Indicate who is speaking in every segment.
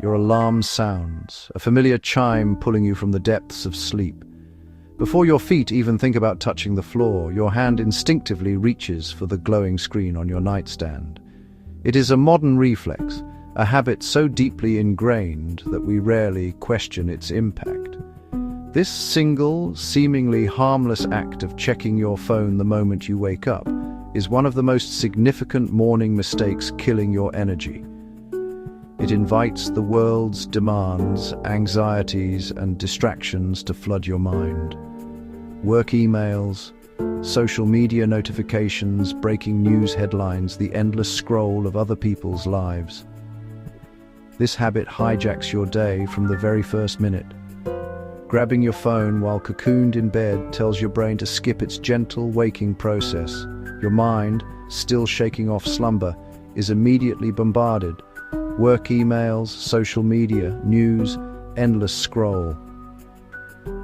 Speaker 1: Your alarm sounds, a familiar chime pulling you from the depths of sleep. Before your feet even think about touching the floor, your hand instinctively reaches for the glowing screen on your nightstand. It is a modern reflex, a habit so deeply ingrained that we rarely question its impact. This single, seemingly harmless act of checking your phone the moment you wake up is one of the most significant morning mistakes killing your energy. It invites the world's demands, anxieties, and distractions to flood your mind. Work emails, social media notifications, breaking news headlines, the endless scroll of other people's lives. This habit hijacks your day from the very first minute. Grabbing your phone while cocooned in bed tells your brain to skip its gentle waking process. Your mind, still shaking off slumber, is immediately bombarded. Work emails, social media, news, endless scroll.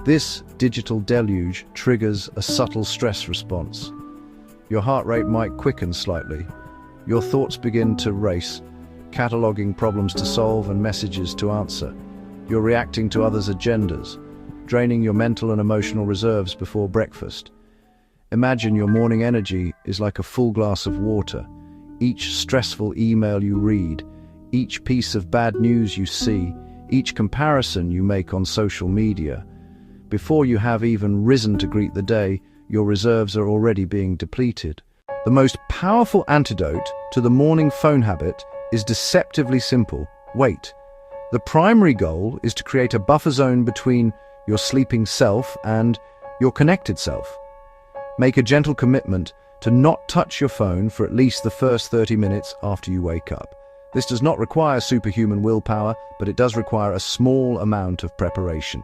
Speaker 1: This digital deluge triggers a subtle stress response. Your heart rate might quicken slightly. Your thoughts begin to race, cataloging problems to solve and messages to answer. You're reacting to others' agendas, draining your mental and emotional reserves before breakfast. Imagine your morning energy is like a full glass of water. Each stressful email you read, each piece of bad news you see, each comparison you make on social media. Before you have even risen to greet the day, your reserves are already being depleted. The most powerful antidote to the morning phone habit is deceptively simple: wait. The primary goal is to create a buffer zone between your sleeping self and your connected self. Make a gentle commitment to not touch your phone for at least the first 30 minutes after you wake up. This does not require superhuman willpower, but it does require a small amount of preparation.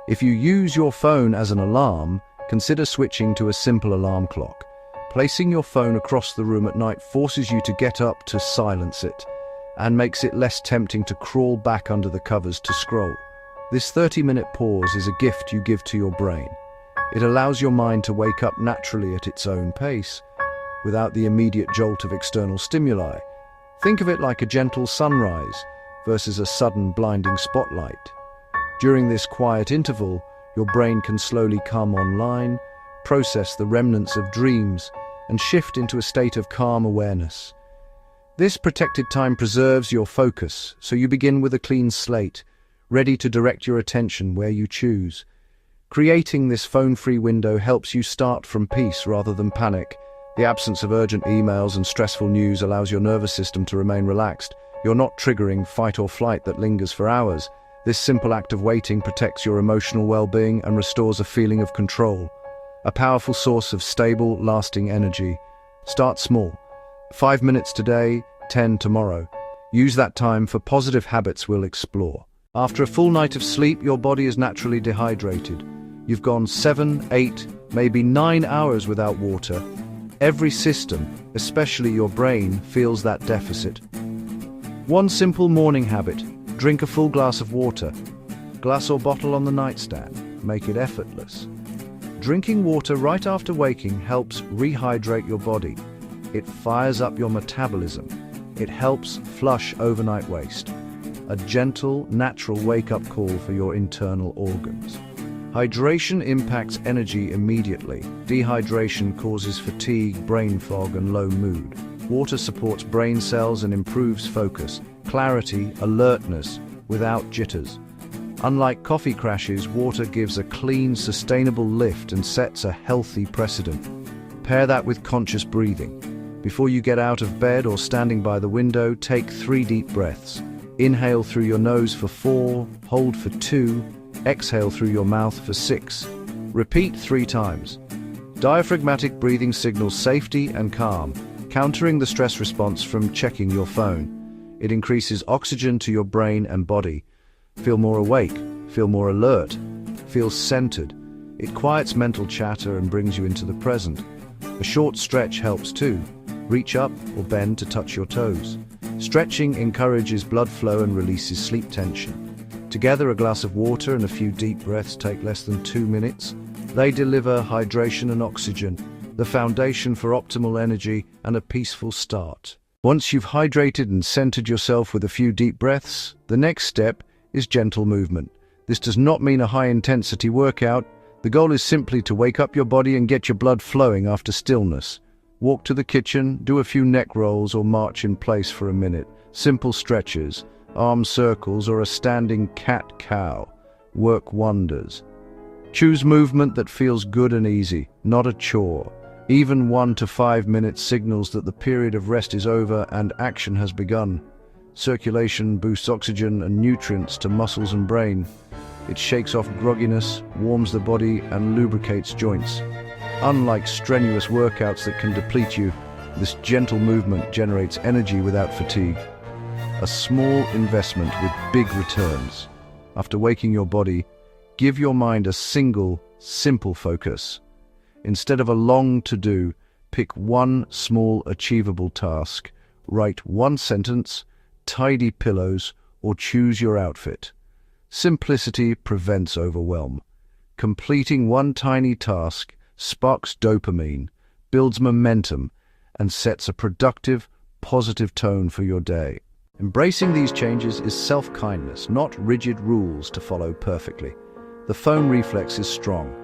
Speaker 1: If you use your phone as an alarm, consider switching to a simple alarm clock. Placing your phone across the room at night forces you to get up to silence it, and makes it less tempting to crawl back under the covers to scroll. This 30-minute pause is a gift you give to your brain. It allows your mind to wake up naturally at its own pace, without the immediate jolt of external stimuli. Think of it like a gentle sunrise versus a sudden blinding spotlight. During this quiet interval, your brain can slowly come online, process the remnants of dreams, and shift into a state of calm awareness. This protected time preserves your focus, so you begin with a clean slate, ready to direct your attention where you choose. Creating this phone-free window helps you start from peace rather than panic. The absence of urgent emails and stressful news allows your nervous system to remain relaxed. You're not triggering fight or flight that lingers for hours. This simple act of waiting protects your emotional well-being and restores a feeling of control. A powerful source of stable, lasting energy. Start small. 5 minutes today, 10 tomorrow. Use that time for positive habits we'll explore. After a full night of sleep, your body is naturally dehydrated. You've gone 7, 8, maybe 9 hours without water. Every system, especially your brain, feels that deficit. One simple morning habit: drink a full glass of water. Glass or bottle on the nightstand. Make it effortless. Drinking water right after waking helps rehydrate your body. It fires up your metabolism. It helps flush overnight waste. A gentle, natural wake-up call for your internal organs. Hydration impacts energy immediately. Dehydration causes fatigue, brain fog, and low mood. Water supports brain cells and improves focus, clarity, alertness, without jitters. Unlike coffee crashes, water gives a clean, sustainable lift and sets a healthy precedent. Pair that with conscious breathing. Before you get out of bed or standing by the window, take 3 deep breaths. Inhale through your nose for 4, hold for 2, exhale through your mouth for 6. Repeat 3 times. Diaphragmatic breathing signals safety and calm, countering the stress response from checking your phone. It increases oxygen to your brain and body. Feel more awake, feel more alert, feel centered. It quiets mental chatter and brings you into the present. A short stretch helps too. Reach up or bend to touch your toes. Stretching encourages blood flow and releases sleep tension. Together, a glass of water and a few deep breaths take less than 2 minutes. They deliver hydration and oxygen, the foundation for optimal energy and a peaceful start. Once you've hydrated and centered yourself with a few deep breaths, the next step is gentle movement. This does not mean a high-intensity workout. The goal is simply to wake up your body and get your blood flowing after stillness. Walk to the kitchen, do a few neck rolls or march in place for a minute. Simple stretches, arm circles or a standing cat-cow work wonders. Choose movement that feels good and easy, not a chore. Even 1 to 5 minutes signals that the period of rest is over and action has begun. Circulation boosts oxygen and nutrients to muscles and brain. It shakes off grogginess, warms the body, and lubricates joints. Unlike strenuous workouts that can deplete you, this gentle movement generates energy without fatigue. A small investment with big returns. After waking your body, give your mind a single, simple focus. Instead of a long to-do, pick one small, achievable task. Write one sentence, tidy pillows, or choose your outfit. Simplicity prevents overwhelm. Completing one tiny task sparks dopamine, builds momentum, and sets a productive, positive tone for your day. Embracing these changes is self-kindness, not rigid rules to follow perfectly. The phone reflex is strong.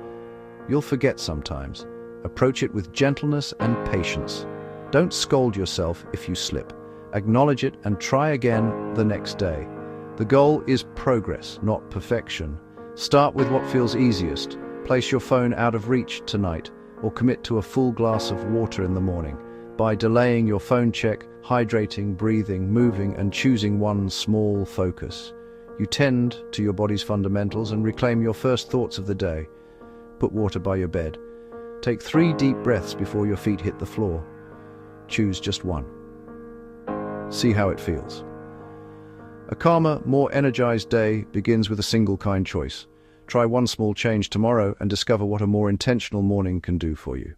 Speaker 1: You'll forget sometimes. Approach it with gentleness and patience. Don't scold yourself if you slip. Acknowledge it and try again the next day. The goal is progress, not perfection. Start with what feels easiest. Place your phone out of reach tonight, or commit to a full glass of water in the morning. By delaying your phone check, hydrating, breathing, moving, and choosing one small focus, you tend to your body's fundamentals and reclaim your first thoughts of the day. Put water by your bed. Take 3 deep breaths before your feet hit the floor. Choose just one. See how it feels. A calmer, more energized day begins with a single kind choice. Try one small change tomorrow and discover what a more intentional morning can do for you.